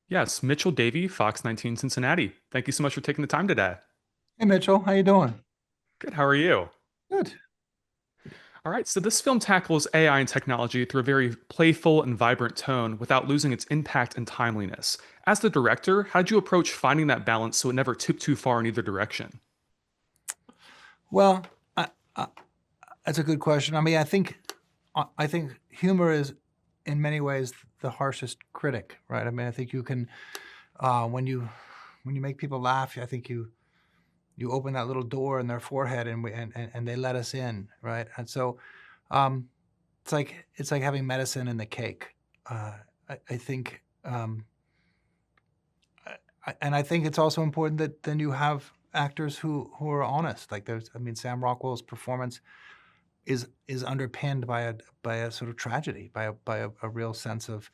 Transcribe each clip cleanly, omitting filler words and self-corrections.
Yes, Mitchell Davey, Fox 19 Cincinnati. Thank you so much for taking the time today. Hey Mitchell, how you doing? Good, how are you? Good. All right, so this film tackles AI and technology through a very playful and vibrant tone without losing its impact and timeliness. As the director, how did you approach finding that balance so it never tipped too far in either direction? Well, I, that's a good question. I mean, I think humor is, in many ways, the harshest critic, right? I mean, I think you can when you make people laugh, I think you open that little door in their forehead and they let us in, right? And so um, it's like having medicine in the cake. I think. And I think it's also important that then you have actors who are honest. Like I mean, Sam Rockwell's performance is underpinned by a sort of tragedy, by a real sense of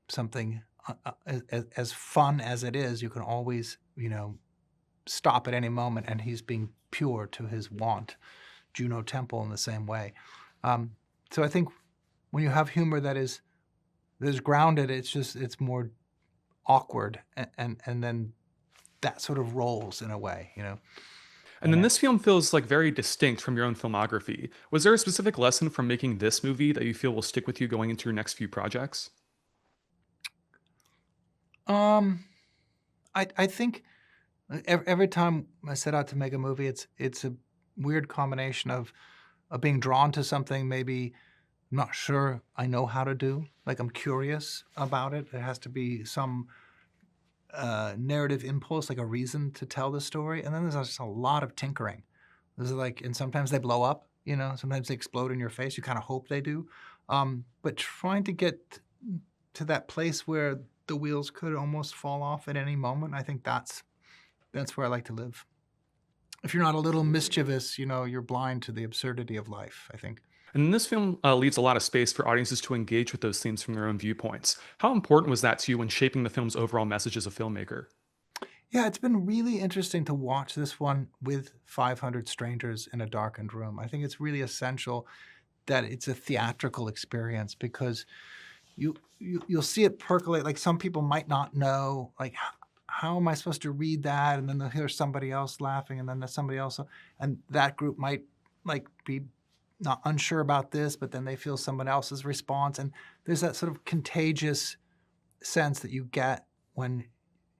something as fun as it is. You can always stop at any moment, and he's being pure to his want. Juno Temple in the same way. Um, so I think when you have humor that is grounded, it's more awkward, and then that sort of rolls in a way. And then And this film feels like very distinct from your own filmography. Was there a specific lesson from making this movie that you feel will stick with you going into your next few projects? um, I think every time I set out to make a movie, it's a weird combination of being drawn to something maybe not sure I know how to do. Like I'm curious about it. There has to be some narrative impulse, like a reason to tell the story, and then there's just a lot of tinkering. There's like, and sometimes they blow up. Sometimes they explode in your face. You kind of hope they do, but trying to get to that place where the wheels could almost fall off at any moment. I think that's where I like to live. If you're not a little mischievous, you're blind to the absurdity of life, I think. And this film leaves a lot of space for audiences to engage with those themes from their own viewpoints. How important was that to you when shaping the film's overall message as a filmmaker? Yeah, it's been really interesting to watch this one with 500 strangers in a darkened room. I think it's really essential that it's a theatrical experience because you'll see it percolate. Like some people might not know, like how am I supposed to read that? And then they'll hear somebody else laughing, and then there's somebody else, and that group might like be not unsure about this, but then they feel someone else's response, and there's that sort of contagious sense that you get when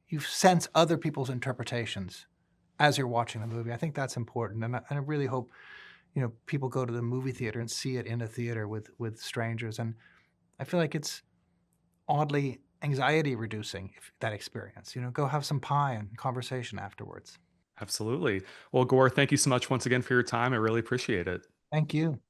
you sense other people's interpretations as you're watching the movie. I think that's important, and I really hope people go to the movie theater and see it in a theater with strangers. And I feel like it's oddly anxiety reducing if that experience. Go have some pie and conversation afterwards. Absolutely. Well, Gore, thank you so much once again for your time. I really appreciate it. Thank you.